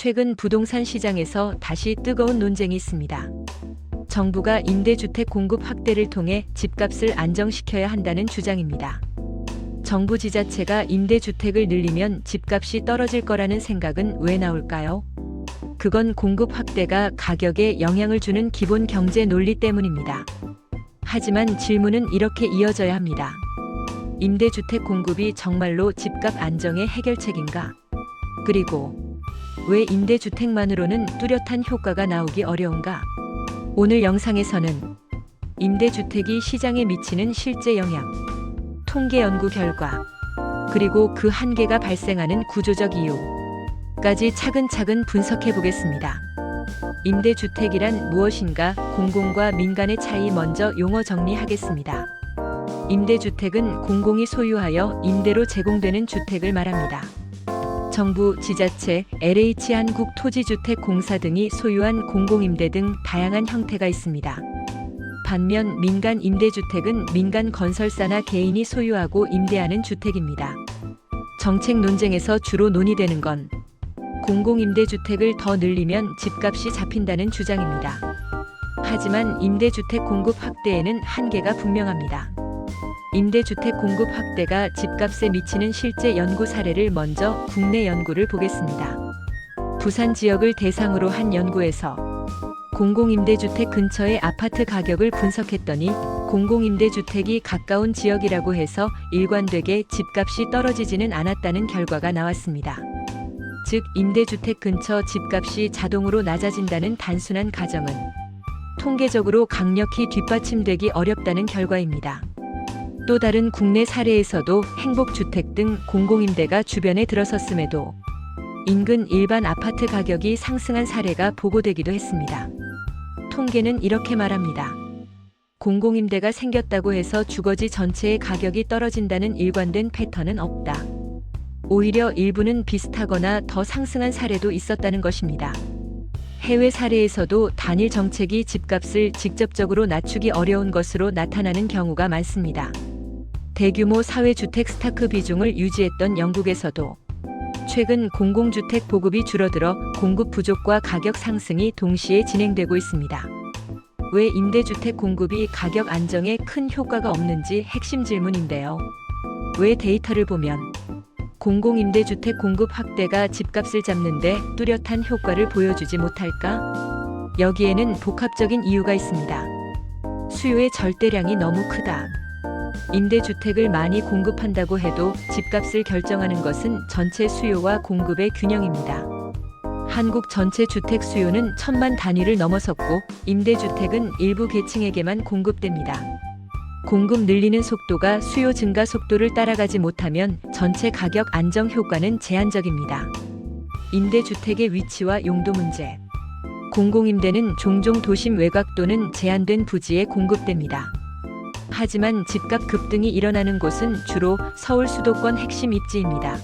최근 부동산 시장에서 다시 뜨거운 논쟁이 있습니다. 정부가 임대주택 공급 확대를 통해 집값을 안정시켜야 한다는 주장입니다. 정부 지자체가 임대주택을 늘리면 집값이 떨어질 거라는 생각은 왜 나올까요? 그건 공급 확대가 가격에 영향을 주는 기본 경제 논리 때문입니다. 하지만 질문은 이렇게 이어져야 합니다. 임대주택 공급이 정말로 집값 안정의 해결책인가? 그리고 왜 임대주택만으로는 뚜렷한 효과가 나오기 어려운가? 오늘 영상에서는 임대주택이 시장에 미치는 실제 영향, 통계 연구 결과, 그리고 그 한계가 발생하는 구조적 이유까지 차근차근 분석해 보겠습니다. 임대주택이란 무엇인가? 공공과 민간의 차이 먼저 용어 정리하겠습니다. 임대주택은 공공이 소유하여 임대로 제공되는 주택을 말합니다. 정부, 지자체, LH 한국토지주택공사 등이 소유한 공공임대 등 다양한 형태가 있습니다. 반면 민간 임대주택은 민간 건설사나 개인이 소유하고 임대하는 주택입니다. 정책 논쟁에서 주로 논의되는 건 공공임대주택을 더 늘리면 집값이 잡힌다는 주장입니다. 하지만 임대주택 공급 확대에는 한계가 분명합니다. 임대주택 공급 확대가 집값에 미치는 실제 연구 사례를 먼저 국내 연구를 보겠습니다. 부산 지역을 대상으로 한 연구에서 공공임대주택 근처의 아파트 가격을 분석했더니 공공임대주택이 가까운 지역이라고 해서 일관되게 집값이 떨어지지는 않았다는 결과가 나왔습니다. 즉, 임대주택 근처 집값이 자동으로 낮아진다는 단순한 가정은 통계적으로 강력히 뒷받침되기 어렵다는 결과입니다. 또 다른 국내 사례에서도 행복주택 등 공공임대가 주변에 들어섰음에도 인근 일반 아파트 가격이 상승한 사례가 보고되기도 했습니다. 통계는 이렇게 말합니다. 공공임대가 생겼다고 해서 주거지 전체의 가격이 떨어진다는 일관된 패턴은 없다. 오히려 일부는 비슷하거나 더 상승한 사례도 있었다는 것입니다. 해외 사례에서도 단일 정책이 집값을 직접적으로 낮추기 어려운 것으로 나타나는 경우가 많습니다. 대규모 사회주택 스타크 비중을 유지했던 영국에서도 최근 공공주택 보급이 줄어들어 공급 부족과 가격 상승이 동시에 진행되고 있습니다. 왜 임대주택 공급이 가격 안정에 큰 효과가 없는지 핵심 질문인데요. 왜 데이터를 보면 공공임대주택 공급 확대가 집값을 잡는데 뚜렷한 효과를 보여주지 못할까? 여기에는 복합적인 이유가 있습니다. 수요의 절대량이 너무 크다. 임대주택을 많이 공급한다고 해도 집값을 결정하는 것은 전체 수요와 공급의 균형입니다. 한국 전체 주택 수요는 1000만 단위를 넘어섰고 임대주택은 일부 계층에게만 공급됩니다. 공급 늘리는 속도가 수요 증가 속도를 따라가지 못하면 전체 가격 안정 효과는 제한적입니다. 임대주택의 위치와 용도 문제. 공공임대는 종종 도심 외곽 또는 제한된 부지에 공급됩니다. 하지만 집값 급등이 일어나는 곳은 주로 서울 수도권 핵심 입지입니다.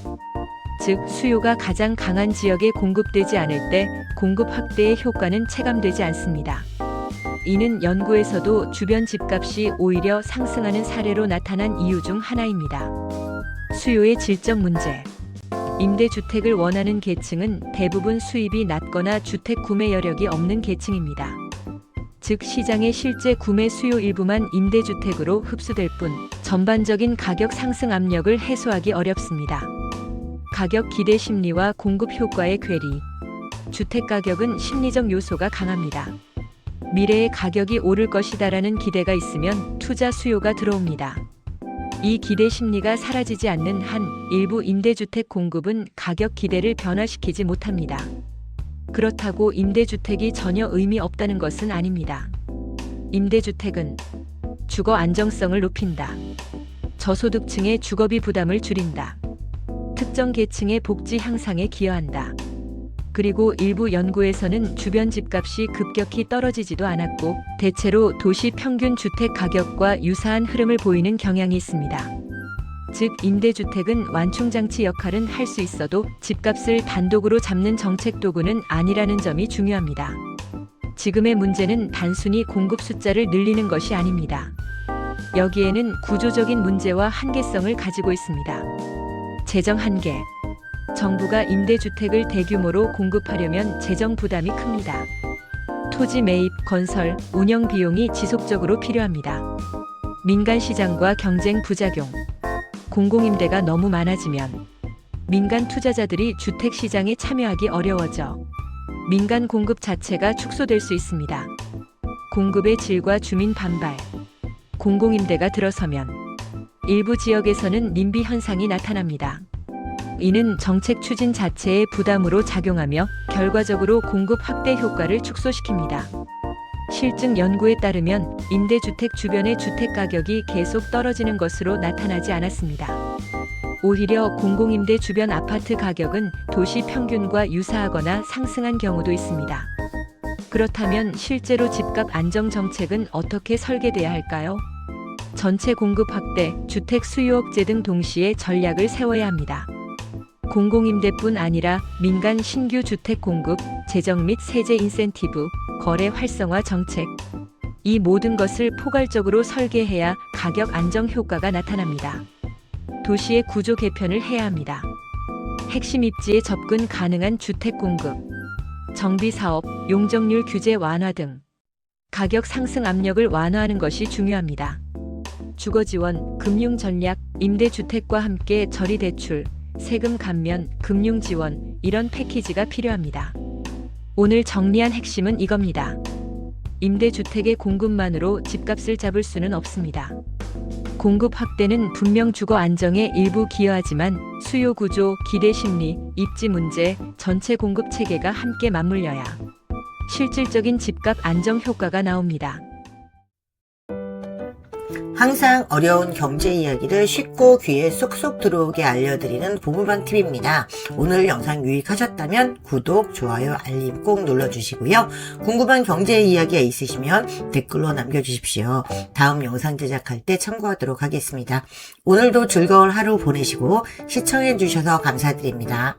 즉, 수요가 가장 강한 지역에 공급되지 않을 때 공급 확대의 효과는 체감되지 않습니다. 이는 연구에서도 주변 집값이 오히려 상승하는 사례로 나타난 이유 중 하나입니다. 수요의 질적 문제. 임대주택을 원하는 계층은 대부분 수입이 낮거나 주택 구매 여력이 없는 계층입니다. 즉, 시장의 실제 구매 수요 일부만 임대주택으로 흡수될 뿐 전반적인 가격 상승 압력을 해소하기 어렵습니다. 가격 기대 심리와 공급 효과의 괴리. 주택 가격은 심리적 요소가 강합니다. 미래에 가격이 오를 것이다라는 기대가 있으면 투자 수요가 들어옵니다. 이 기대 심리가 사라지지 않는 한 일부 임대주택 공급은 가격 기대를 변화시키지 못합니다. 그렇다고 임대주택이 전혀 의미 없다는 것은 아닙니다. 임대주택은 주거 안정성을 높인다. 저소득층의 주거비 부담을 줄인다. 특정 계층의 복지 향상에 기여한다. 그리고 일부 연구에서는 주변 집값이 급격히 떨어지지도 않았고 대체로 도시 평균 주택 가격과 유사한 흐름을 보이는 경향이 있습니다. 즉, 임대주택은 완충장치 역할은 할 수 있어도 집값을 단독으로 잡는 정책 도구는 아니라는 점이 중요합니다. 지금의 문제는 단순히 공급 숫자를 늘리는 것이 아닙니다. 여기에는 구조적인 문제와 한계성을 가지고 있습니다. 재정 한계. 정부가 임대주택을 대규모로 공급하려면 재정 부담이 큽니다. 토지 매입, 건설, 운영 비용이 지속적으로 필요합니다. 민간 시장과 경쟁 부작용. 공공임대가 너무 많아지면 민간 투자자들이 주택 시장에 참여하기 어려워져 민간 공급 자체가 축소될 수 있습니다. 공급의 질과 주민 반발. 공공임대가 들어서면 일부 지역에서는 님비 현상이 나타납니다. 이는 정책 추진 자체의 부담으로 작용하며 결과적으로 공급 확대 효과를 축소시킵니다. 실증 연구에 따르면 임대주택 주변의 주택 가격이 계속 떨어지는 것으로 나타나지 않았습니다. 오히려 공공임대 주변 아파트 가격은 도시 평균과 유사하거나 상승한 경우도 있습니다. 그렇다면 실제로 집값 안정 정책은 어떻게 설계돼야 할까요? 전체 공급 확대, 주택 수요 억제 등 동시에 전략을 세워야 합니다. 공공임대뿐 아니라 민간 신규 주택 공급, 재정 및 세제 인센티브, 거래 활성화 정책. 이 모든 것을 포괄적으로 설계해야 가격 안정 효과가 나타납니다. 도시의 구조 개편을 해야 합니다. 핵심 입지에 접근 가능한 주택 공급, 정비 사업, 용적률 규제 완화 등 가격 상승 압력을 완화하는 것이 중요합니다. 주거 지원, 금융 전략, 임대주택과 함께 저리 대출, 세금 감면, 금융 지원, 이런 패키지가 필요합니다. 오늘 정리한 핵심은 이겁니다. 임대주택의 공급만으로 집값을 잡을 수는 없습니다. 공급 확대는 분명 주거 안정에 일부 기여하지만 수요 구조, 기대 심리, 입지 문제, 전체 공급 체계가 함께 맞물려야 실질적인 집값 안정 효과가 나옵니다. 항상 어려운 경제 이야기를 쉽고 귀에 쏙쏙 들어오게 알려드리는 보물방TV입니다. 오늘 영상 유익하셨다면 구독, 좋아요, 알림 꼭 눌러주시고요. 궁금한 경제 이야기가 있으시면 댓글로 남겨주십시오. 다음 영상 제작할 때 참고하도록 하겠습니다. 오늘도 즐거운 하루 보내시고 시청해주셔서 감사드립니다.